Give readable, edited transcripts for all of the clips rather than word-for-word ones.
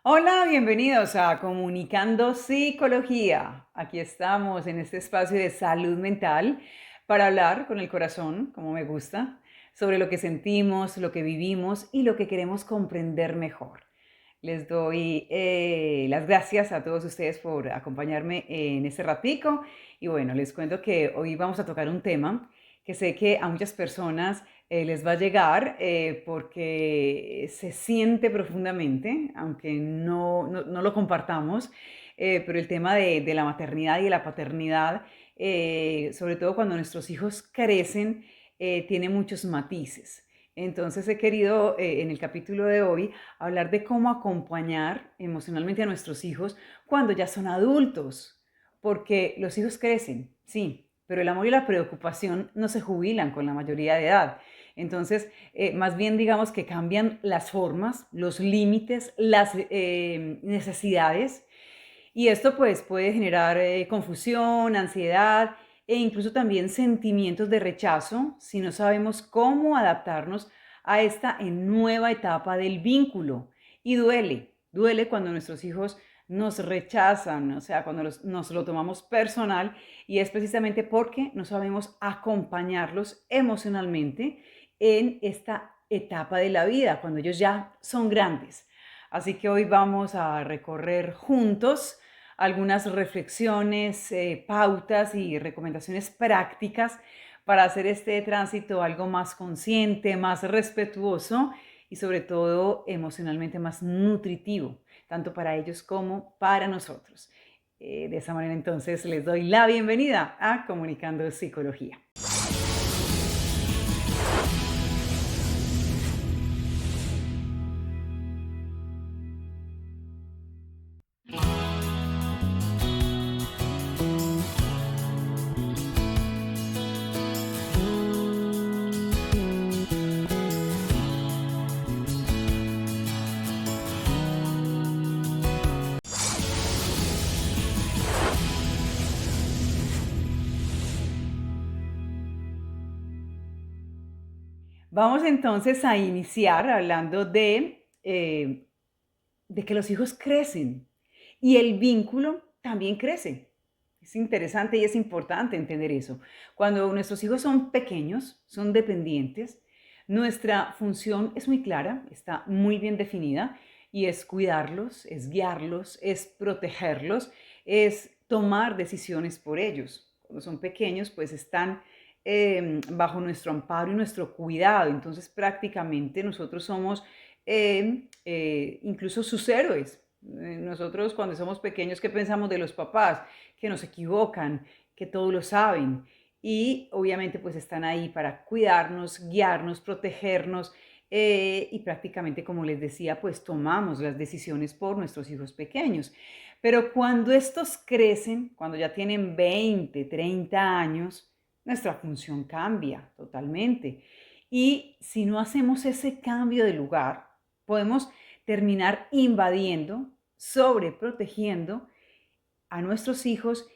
Hola, bienvenidos a Comunicando Psicología. Aquí estamos en este espacio de salud mental para hablar con el corazón, como me gusta, sobre lo que sentimos, lo que vivimos y lo que queremos comprender mejor. Les doy las gracias a todos ustedes por acompañarme en este ratico y bueno, les cuento que hoy vamos a tocar un tema que sé que a muchas personas les va a llegar porque se siente profundamente, aunque no lo compartamos, pero el tema de la maternidad y de la paternidad, sobre todo cuando nuestros hijos crecen, tiene muchos matices. Entonces he querido en el capítulo de hoy hablar de cómo acompañar emocionalmente a nuestros hijos cuando ya son adultos, porque los hijos crecen, sí, pero el amor y la preocupación no se jubilan con la mayoría de edad. Entonces, más bien digamos que cambian las formas, los límites, las necesidades, y esto pues puede generar confusión, ansiedad e incluso también sentimientos de rechazo si no sabemos cómo adaptarnos a esta nueva etapa del vínculo. Y duele cuando nuestros hijos nos rechazan, o sea, cuando nos lo tomamos personal, y es precisamente porque no sabemos acompañarlos emocionalmente en esta etapa de la vida, cuando ellos ya son grandes. Así que hoy vamos a recorrer juntos algunas reflexiones, pautas y recomendaciones prácticas para hacer este tránsito algo más consciente, más respetuoso y sobre todo emocionalmente más nutritivo, tanto para ellos como para nosotros. De esa manera entonces les doy la bienvenida a Comunicando Psicología. Vamos entonces a iniciar hablando de que los hijos crecen y el vínculo también crece. Es interesante y es importante entender eso. Cuando nuestros hijos son pequeños, son dependientes, nuestra función es muy clara, está muy bien definida y es cuidarlos, es guiarlos, es protegerlos, es tomar decisiones por ellos. Cuando son pequeños, pues están bajo nuestro amparo y nuestro cuidado. Entonces prácticamente nosotros somos incluso sus héroes. Nosotros cuando somos pequeños, ¿qué pensamos de los papás? Que nos equivocan, que todo lo saben. Y obviamente pues están ahí para cuidarnos, guiarnos, protegernos y prácticamente, como les decía, pues tomamos las decisiones por nuestros hijos pequeños. Pero cuando estos crecen, cuando ya tienen 20, 30 años, nuestra función cambia totalmente. Y si no hacemos ese cambio de lugar, podemos terminar invadiendo, sobreprotegiendo a nuestros hijos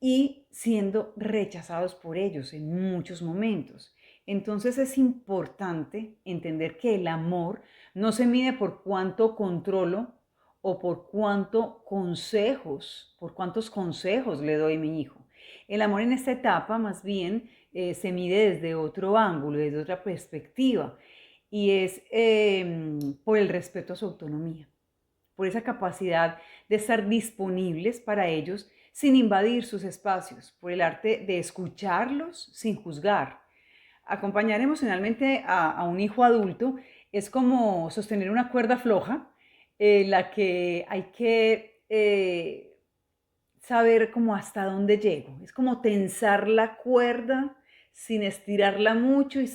y siendo rechazados por ellos en muchos momentos. Entonces es importante entender que el amor no se mide por cuánto controlo o por cuántos consejos le doy a mi hijo. El amor en esta etapa más bien se mide desde otro ángulo, desde otra perspectiva, y es por el respeto a su autonomía, por esa capacidad de estar disponibles para ellos sin invadir sus espacios, por el arte de escucharlos sin juzgar. Acompañar emocionalmente a un hijo adulto es como sostener una cuerda floja en la que hay que saber como hasta dónde llego. Es como tensar la cuerda sin estirarla mucho y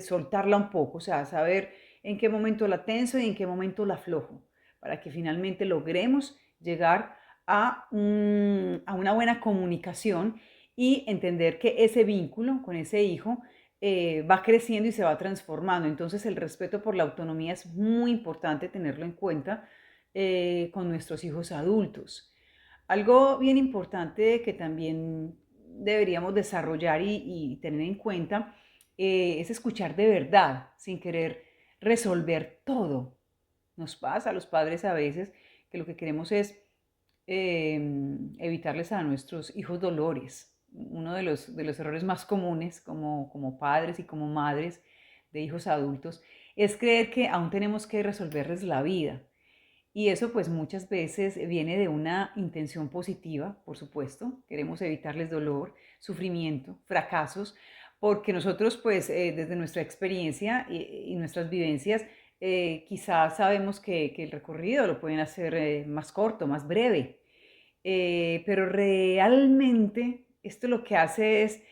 soltarla un poco. O sea, saber en qué momento la tenso y en qué momento la aflojo, para que finalmente logremos llegar a una buena comunicación y entender que ese vínculo con ese hijo va creciendo y se va transformando. Entonces el respeto por la autonomía es muy importante tenerlo en cuenta con nuestros hijos adultos. Algo bien importante que también deberíamos desarrollar y tener en cuenta es escuchar de verdad, sin querer resolver todo. Nos pasa a los padres a veces que lo que queremos es evitarles a nuestros hijos dolores. Uno de los errores más comunes como padres y como madres de hijos adultos es creer que aún tenemos que resolverles la vida. Y eso pues muchas veces viene de una intención positiva, por supuesto. Queremos evitarles dolor, sufrimiento, fracasos, porque nosotros pues desde nuestra experiencia y nuestras vivencias quizás sabemos que el recorrido lo pueden hacer más corto, más breve. Pero realmente esto lo que hace es,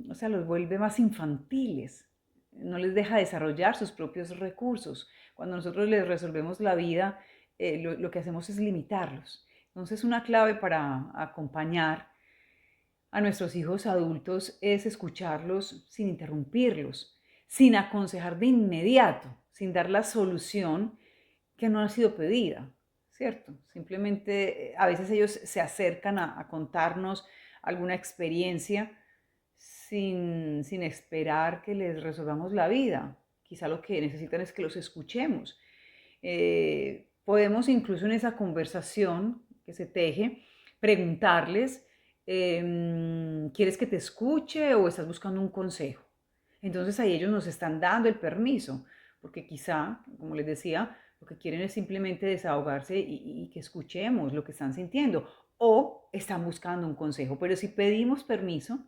o sea, los vuelve más infantiles, no les deja desarrollar sus propios recursos. Cuando nosotros les resolvemos la vida, lo que hacemos es limitarlos. Entonces, una clave para acompañar a nuestros hijos adultos es escucharlos sin interrumpirlos, sin aconsejar de inmediato, sin dar la solución que no ha sido pedida, ¿cierto? Simplemente a veces ellos se acercan a contarnos alguna experiencia sin esperar que les resolvamos la vida. Quizá lo que necesitan es que los escuchemos. Podemos incluso en esa conversación que se teje preguntarles, ¿quieres que te escuche o estás buscando un consejo? Entonces ahí ellos nos están dando el permiso, porque quizá, como les decía, lo que quieren es simplemente desahogarse y que escuchemos lo que están sintiendo o están buscando un consejo. Pero si pedimos permiso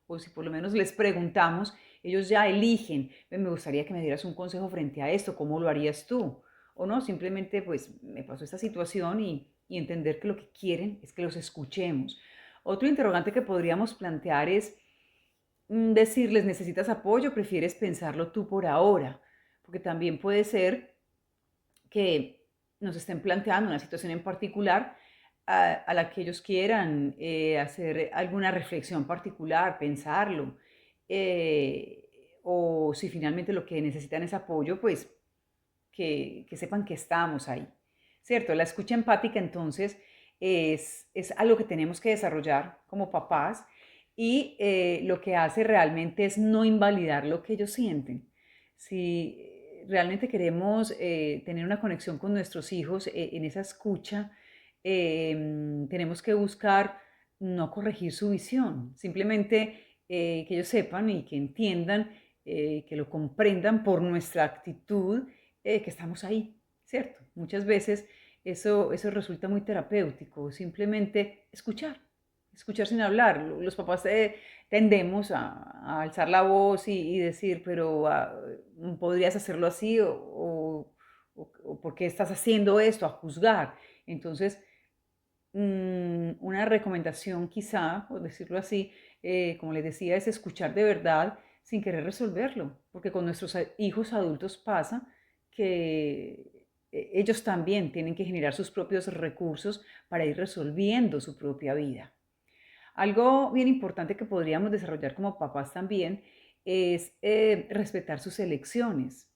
o si por lo menos les preguntamos, ellos ya eligen, me gustaría que me dieras un consejo frente a esto, ¿cómo lo harías tú? O no, simplemente pues me pasó esta situación y entender que lo que quieren es que los escuchemos. Otro interrogante que podríamos plantear es decirles, ¿necesitas apoyo? ¿Prefieres pensarlo tú por ahora? Porque también puede ser que nos estén planteando una situación en particular a la que ellos quieran hacer alguna reflexión particular, pensarlo. O si finalmente lo que necesitan es apoyo, pues que sepan que estamos ahí, ¿cierto? La escucha empática entonces es algo que tenemos que desarrollar como papás y lo que hace realmente es no invalidar lo que ellos sienten. Si realmente queremos tener una conexión con nuestros hijos en esa escucha, tenemos que buscar no corregir su visión, simplemente que ellos sepan y que entiendan, que lo comprendan por nuestra actitud, que estamos ahí, ¿cierto? Muchas veces eso resulta muy terapéutico, simplemente escuchar sin hablar. Los papás tendemos a alzar la voz y decir, pero podrías hacerlo así o ¿por qué estás haciendo esto? A juzgar. Entonces, una recomendación quizá, por decirlo así, como les decía, es escuchar de verdad sin querer resolverlo, porque con nuestros hijos adultos pasa que ellos también tienen que generar sus propios recursos para ir resolviendo su propia vida. Algo bien importante que podríamos desarrollar como papás también es respetar sus elecciones,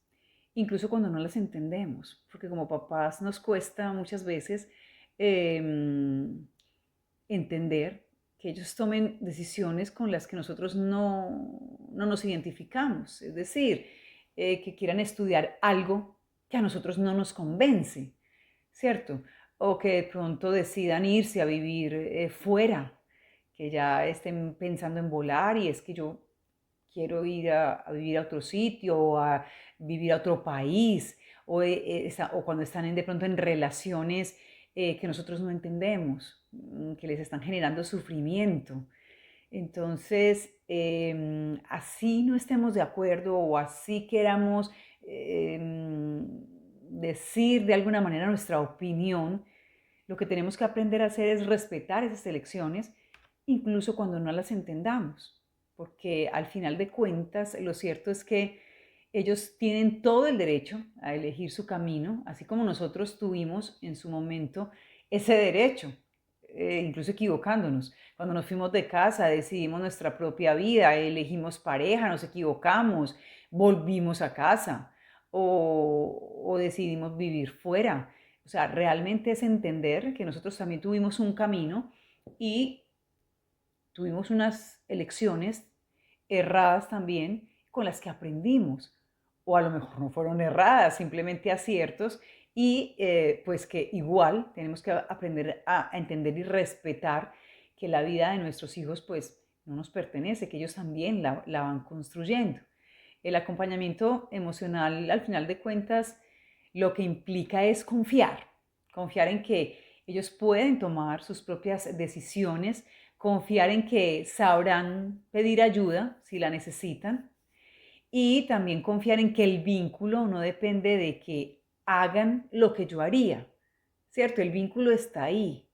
incluso cuando no las entendemos, porque como papás nos cuesta muchas veces entender que ellos tomen decisiones con las que nosotros no nos identificamos, es decir, que quieran estudiar algo que a nosotros no nos convence, ¿cierto? O que de pronto decidan irse a vivir fuera, que ya estén pensando en volar y es que yo quiero ir a vivir a otro sitio o a vivir a otro país o cuando están de pronto en relaciones que nosotros no entendemos, que les están generando sufrimiento. Entonces, así no estemos de acuerdo o así queramos decir de alguna manera nuestra opinión, lo que tenemos que aprender a hacer es respetar esas elecciones, incluso cuando no las entendamos, porque al final de cuentas lo cierto es que ellos tienen todo el derecho a elegir su camino, así como nosotros tuvimos en su momento ese derecho, incluso equivocándonos. Cuando nos fuimos de casa, decidimos nuestra propia vida, elegimos pareja, nos equivocamos, volvimos a casa o decidimos vivir fuera. O sea, realmente es entender que nosotros también tuvimos un camino y tuvimos unas elecciones erradas también con las que aprendimos. o a lo mejor no fueron erradas, simplemente aciertos, y pues que igual tenemos que aprender a entender y respetar que la vida de nuestros hijos pues no nos pertenece, que ellos también la van construyendo. El acompañamiento emocional, al final de cuentas, lo que implica es confiar en que ellos pueden tomar sus propias decisiones, confiar en que sabrán pedir ayuda si la necesitan y también confiar en que el vínculo no depende de que hagan lo que yo haría, ¿cierto? El vínculo está ahí,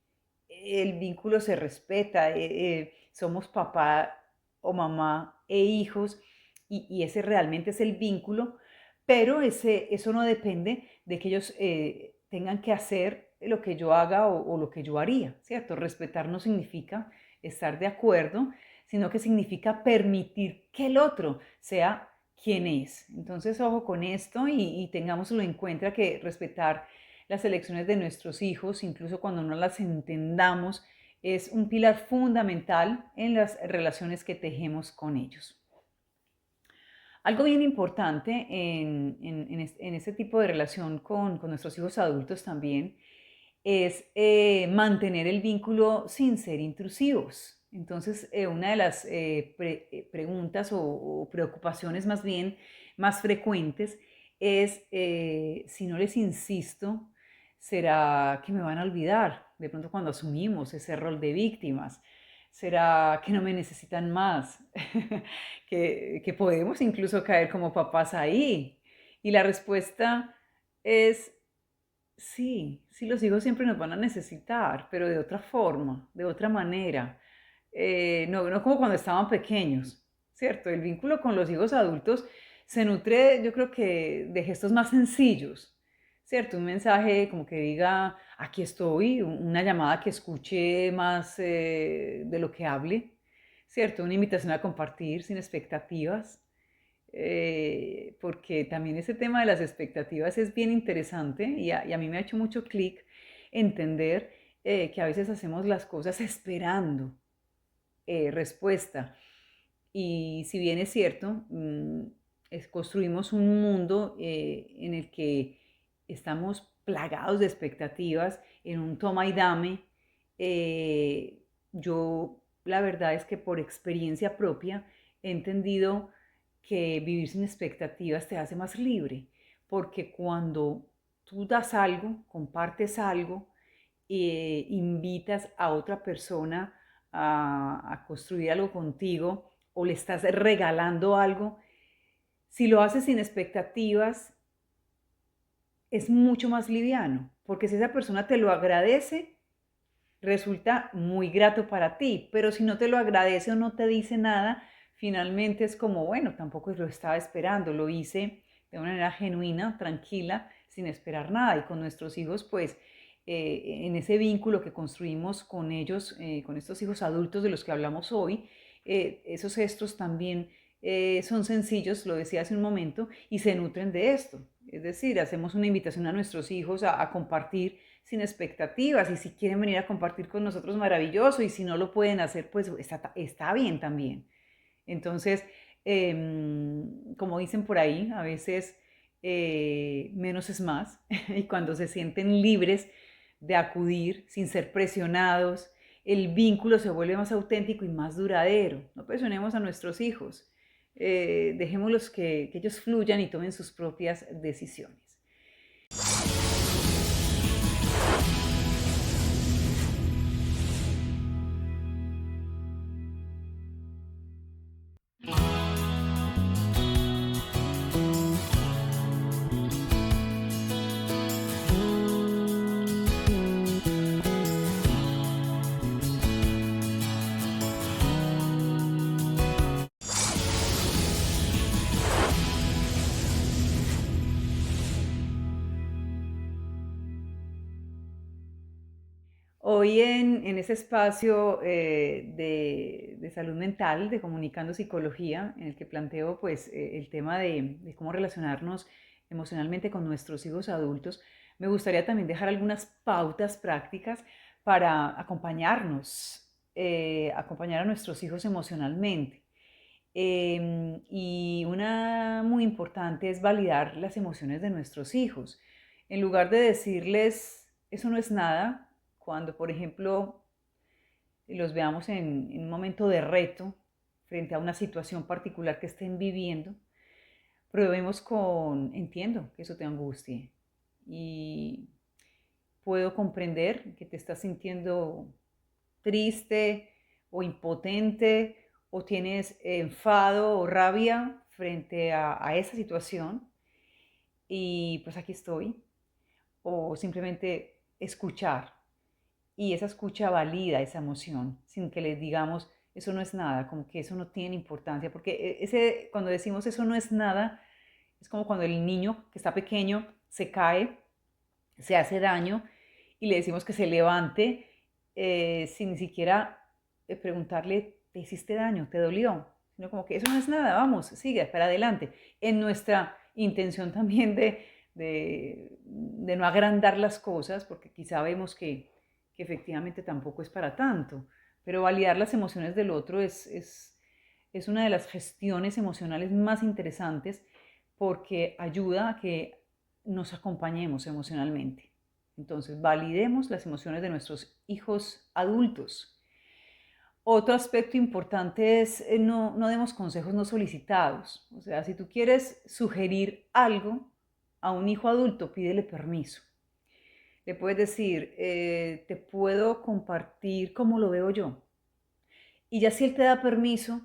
el vínculo se respeta, somos papá o mamá e hijos y ese realmente es el vínculo, pero eso no depende de que ellos tengan que hacer lo que yo haga o lo que yo haría, ¿cierto? Respetar no significa estar de acuerdo, sino que significa permitir que el otro sea quien es. Entonces, ojo con esto y tengámoslo en cuenta que respetar las elecciones de nuestros hijos, incluso cuando no las entendamos, es un pilar fundamental en las relaciones que tejemos con ellos. Algo bien importante en este tipo de relación con nuestros hijos adultos también es mantener el vínculo sin ser intrusivos. Entonces, una de las preguntas o preocupaciones más bien más frecuentes es si no les insisto, ¿será que me van a olvidar? De pronto cuando asumimos ese rol de víctimas, ¿será que no me necesitan más? Que podemos incluso caer como papás ahí. Y la respuesta es sí, sí, los hijos siempre nos van a necesitar, pero de otra forma, de otra manera. No como cuando estaban pequeños, ¿cierto? El vínculo con los hijos adultos se nutre, yo creo que, de gestos más sencillos, ¿cierto? Un mensaje como que diga, aquí estoy, una llamada que escuche más de lo que hable, ¿cierto? Una invitación a compartir sin expectativas porque también ese tema de las expectativas es bien interesante y a mí me ha hecho mucho clic entender que a veces hacemos las cosas esperando respuesta. Y si bien es cierto, construimos un mundo en el que estamos plagados de expectativas, en un toma y dame, yo la verdad es que por experiencia propia he entendido que vivir sin expectativas te hace más libre, porque cuando tú das algo, compartes algo, invitas a otra persona a construir algo contigo o le estás regalando algo, si lo haces sin expectativas, es mucho más liviano, porque si esa persona te lo agradece, resulta muy grato para ti, pero si no te lo agradece o no te dice nada, finalmente es como, bueno, tampoco lo estaba esperando, lo hice de una manera genuina, tranquila, sin esperar nada. Y con nuestros hijos, pues, en ese vínculo que construimos con ellos, con estos hijos adultos de los que hablamos hoy, esos gestos también son sencillos, lo decía hace un momento, y se nutren de esto. Es decir, hacemos una invitación a nuestros hijos a compartir sin expectativas y si quieren venir a compartir con nosotros, maravilloso, y si no lo pueden hacer, pues está bien también. Entonces, como dicen por ahí, a veces menos es más y cuando se sienten libres de acudir sin ser presionados, el vínculo se vuelve más auténtico y más duradero. No presionemos a nuestros hijos, dejémoslos que ellos fluyan y tomen sus propias decisiones. Hoy en ese espacio de salud mental, de Comunicando Psicología, en el que planteo pues, el tema de cómo relacionarnos emocionalmente con nuestros hijos adultos, me gustaría también dejar algunas pautas prácticas para acompañar a nuestros hijos emocionalmente. Y una muy importante es validar las emociones de nuestros hijos. En lugar de decirles, eso no es nada, cuando por ejemplo los veamos en un momento de reto frente a una situación particular que estén viviendo, probemos con, entiendo que eso te angustie y puedo comprender que te estás sintiendo triste o impotente o tienes enfado o rabia frente a esa situación y pues aquí estoy. O simplemente escuchar y esa escucha valida esa emoción sin que les digamos eso no es nada, como que eso no tiene importancia, porque ese, cuando decimos eso no es nada, es como cuando el niño que está pequeño se cae, se hace daño y le decimos que se levante sin ni siquiera preguntarle, ¿te hiciste daño? ¿Te dolió? Sino como que eso no es nada, vamos, sigue, para adelante. En nuestra intención también de no agrandar las cosas, porque quizá vemos que efectivamente tampoco es para tanto, pero validar las emociones del otro es una de las gestiones emocionales más interesantes porque ayuda a que nos acompañemos emocionalmente. Entonces, validemos las emociones de nuestros hijos adultos. Otro aspecto importante es no demos consejos no solicitados. O sea, si tú quieres sugerir algo a un hijo adulto, pídele permiso. Le puedes decir, te puedo compartir cómo lo veo yo. Y ya si él te da permiso,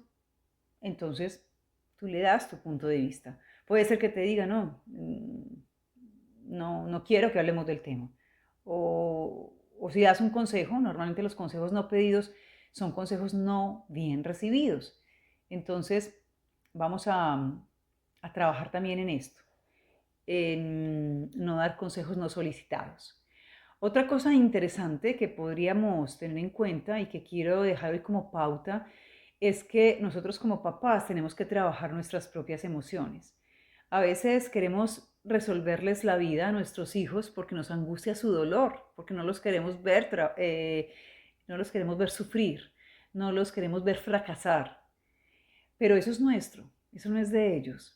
entonces tú le das tu punto de vista. Puede ser que te diga, no, no quiero que hablemos del tema. O si das un consejo, normalmente los consejos no pedidos son consejos no bien recibidos. Entonces, vamos a trabajar también en esto, en no dar consejos no solicitados. Otra cosa interesante que podríamos tener en cuenta y que quiero dejar hoy como pauta es que nosotros como papás tenemos que trabajar nuestras propias emociones. A veces queremos resolverles la vida a nuestros hijos porque nos angustia su dolor, porque no los queremos ver, no los queremos ver sufrir, no los queremos ver fracasar. Pero eso es nuestro, eso no es de ellos.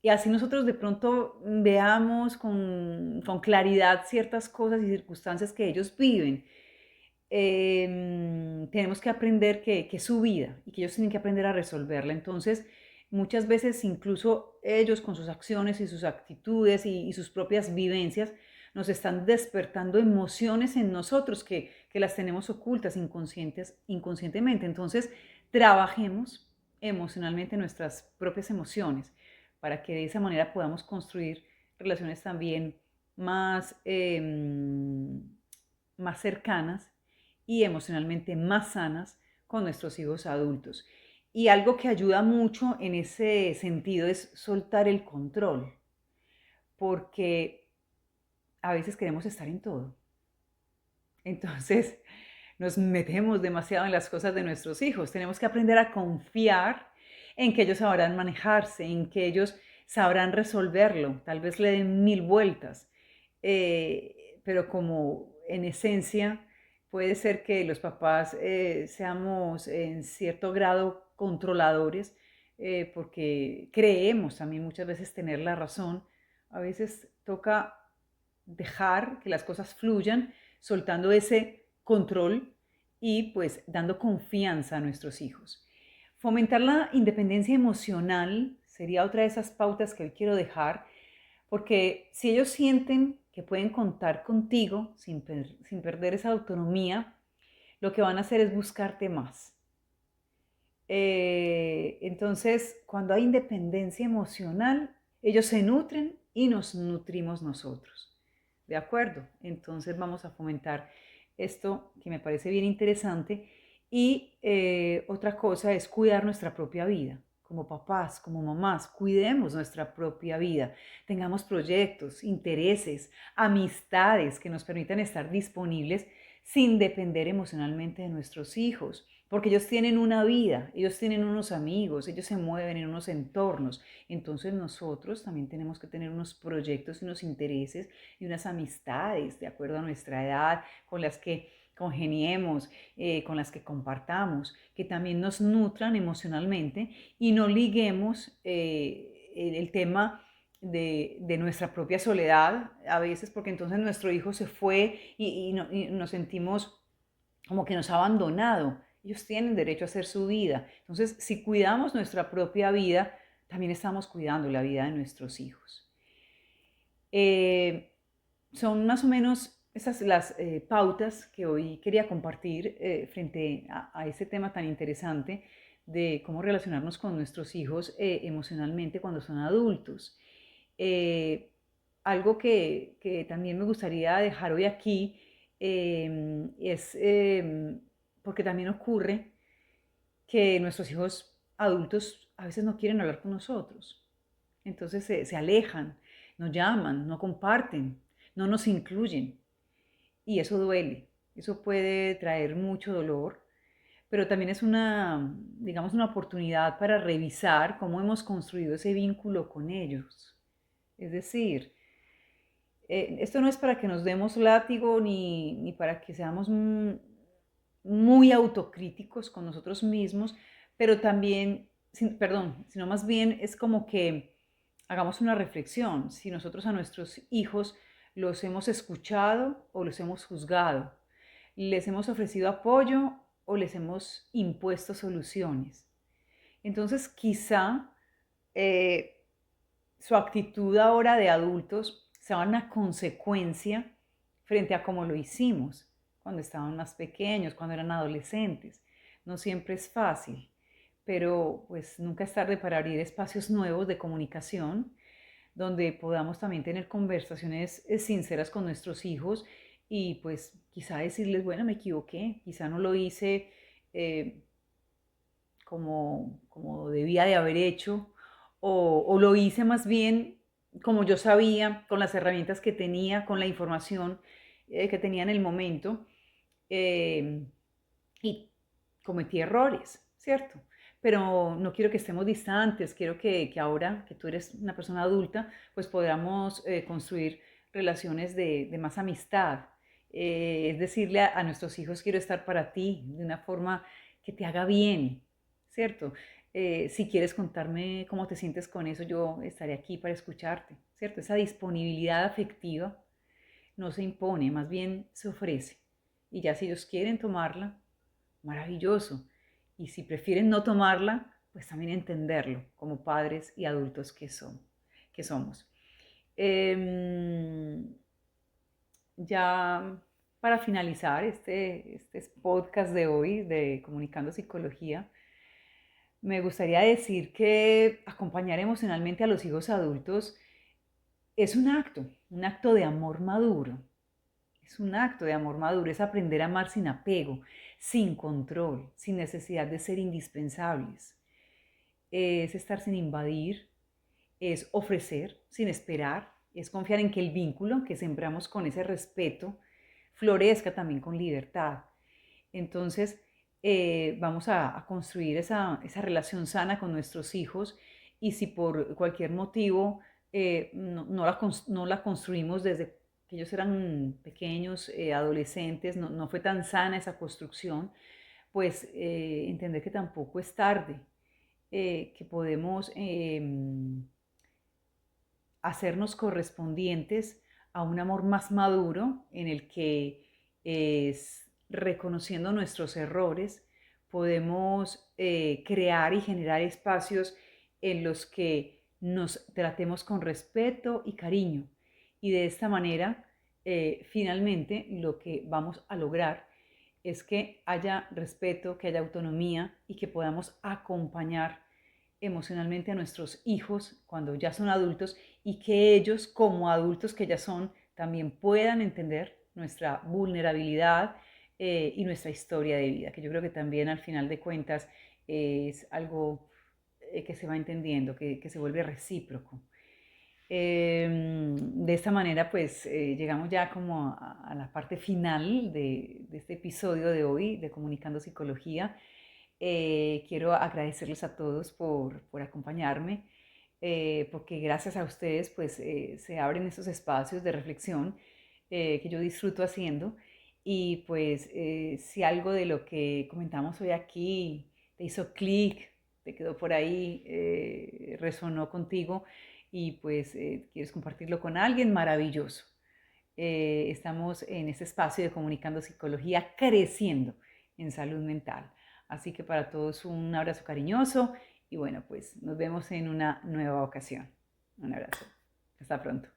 Y así nosotros de pronto veamos con claridad ciertas cosas y circunstancias que ellos viven. Tenemos que aprender que es su vida y que ellos tienen que aprender a resolverla. Entonces, muchas veces incluso ellos con sus acciones y sus actitudes y sus propias vivencias nos están despertando emociones en nosotros que las tenemos ocultas inconscientemente. Entonces, trabajemos emocionalmente nuestras propias emociones para que de esa manera podamos construir relaciones también más, más cercanas y emocionalmente más sanas con nuestros hijos adultos. Y algo que ayuda mucho en ese sentido es soltar el control, porque a veces queremos estar en todo. Entonces nos metemos demasiado en las cosas de nuestros hijos. Tenemos que aprender a confiar en que ellos sabrán manejarse, en que ellos sabrán resolverlo. Tal vez le den mil vueltas, pero como en esencia puede ser que los papás seamos en cierto grado controladores, porque creemos también muchas veces tener la razón. A veces toca dejar que las cosas fluyan, soltando ese control y pues dando confianza a nuestros hijos. Fomentar la independencia emocional sería otra de esas pautas que hoy quiero dejar, porque si ellos sienten que pueden contar contigo sin perder esa autonomía, lo que van a hacer es buscarte más. Entonces, cuando hay independencia emocional, ellos se nutren y nos nutrimos nosotros. ¿De acuerdo? Entonces vamos a fomentar esto que me parece bien interesante. Y otra cosa es cuidar nuestra propia vida. Como papás, como mamás, cuidemos nuestra propia vida. Tengamos proyectos, intereses, amistades que nos permitan estar disponibles sin depender emocionalmente de nuestros hijos, porque ellos tienen una vida, ellos tienen unos amigos, ellos se mueven en unos entornos. Entonces nosotros también tenemos que tener unos proyectos y unos intereses y unas amistades de acuerdo a nuestra edad, con las que congeniemos, con las que compartamos, que también nos nutran emocionalmente y no liguemos el tema de nuestra propia soledad a veces, porque entonces nuestro hijo se fue y nos sentimos como que nos ha abandonado. Ellos tienen derecho a hacer su vida. Entonces, si cuidamos nuestra propia vida, también estamos cuidando la vida de nuestros hijos. Eh, Son más o menos esas las pautas que hoy quería compartir frente a ese tema tan interesante de cómo relacionarnos con nuestros hijos emocionalmente cuando son adultos. Eh, Algo que también me gustaría dejar hoy aquí es, porque también ocurre que nuestros hijos adultos a veces no quieren hablar con nosotros. Entonces se alejan, no llaman, no comparten, no nos incluyen. Y eso duele, eso puede traer mucho dolor, pero también es una, digamos, una oportunidad para revisar cómo hemos construido ese vínculo con ellos. Es decir, esto no es para que nos demos látigo ni para que seamos muy autocríticos con nosotros mismos, pero también, perdón, sino más bien es como que hagamos una reflexión, si nosotros a nuestros hijos los hemos escuchado o los hemos juzgado, les hemos ofrecido apoyo o les hemos impuesto soluciones. Entonces, quizá eh, su actitud ahora de adultos sea una consecuencia frente a cómo lo hicimos cuando estaban más pequeños, cuando eran adolescentes. No siempre es fácil, pero pues nunca es tarde para abrir espacios nuevos de comunicación donde podamos también tener conversaciones sinceras con nuestros hijos y pues quizá decirles, bueno, me equivoqué, quizá no lo hice eh, como debía de haber hecho, o lo hice más bien como yo sabía, con las herramientas que tenía, con la información que tenía en el momento, eh, y cometí errores, ¿cierto? Pero no quiero que estemos distantes, quiero que ahora que tú eres una persona adulta, pues podamos construir relaciones de más amistad. Es decirle a nuestros hijos, quiero estar para ti de una forma que te haga bien, ¿cierto? Si quieres contarme cómo te sientes con eso, yo estaré aquí para escucharte, ¿cierto? Esa disponibilidad afectiva no se impone, más bien se ofrece. Y ya si ellos quieren tomarla, maravilloso. Y si prefieren no tomarla, pues también entenderlo como padres y adultos que somos. Eh, ya para finalizar este podcast de hoy de Comunicando Psicología, me gustaría decir que acompañar emocionalmente a los hijos adultos es un acto de amor maduro. Es un acto de amor maduro, es aprender a amar sin apego, sin control, sin necesidad de ser indispensables. Es estar sin invadir, es ofrecer sin esperar, es confiar en que el vínculo que sembramos con ese respeto florezca también con libertad. Entonces, vamos a construir esa relación sana con nuestros hijos y si por cualquier motivo no la construimos desde que ellos eran pequeños, adolescentes, no fue tan sana esa construcción, pues entender que tampoco es tarde, que podemos hacernos correspondientes a un amor más maduro en el que es reconociendo nuestros errores, podemos crear y generar espacios en los que nos tratemos con respeto y cariño. Y de esta manera, finalmente, lo que vamos a lograr es que haya respeto, que haya autonomía y que podamos acompañar emocionalmente a nuestros hijos cuando ya son adultos y que ellos como adultos que ya son también puedan entender nuestra vulnerabilidad y nuestra historia de vida, que yo creo que también al final de cuentas es algo que se va entendiendo, que se vuelve recíproco. De esta manera, pues llegamos ya como a la parte final de este episodio de hoy de Comunicando Psicología. Quiero agradecerles a todos por acompañarme, porque gracias a ustedes pues se abren estos espacios de reflexión que yo disfruto haciendo Y pues si algo de lo que comentamos hoy aquí te hizo clic, te quedó por ahí, resonó contigo y pues quieres compartirlo con alguien, maravilloso. Estamos en este espacio de Comunicando Psicología creciendo en salud mental. Así que para todos un abrazo cariñoso y bueno, pues nos vemos en una nueva ocasión. Un abrazo. Hasta pronto.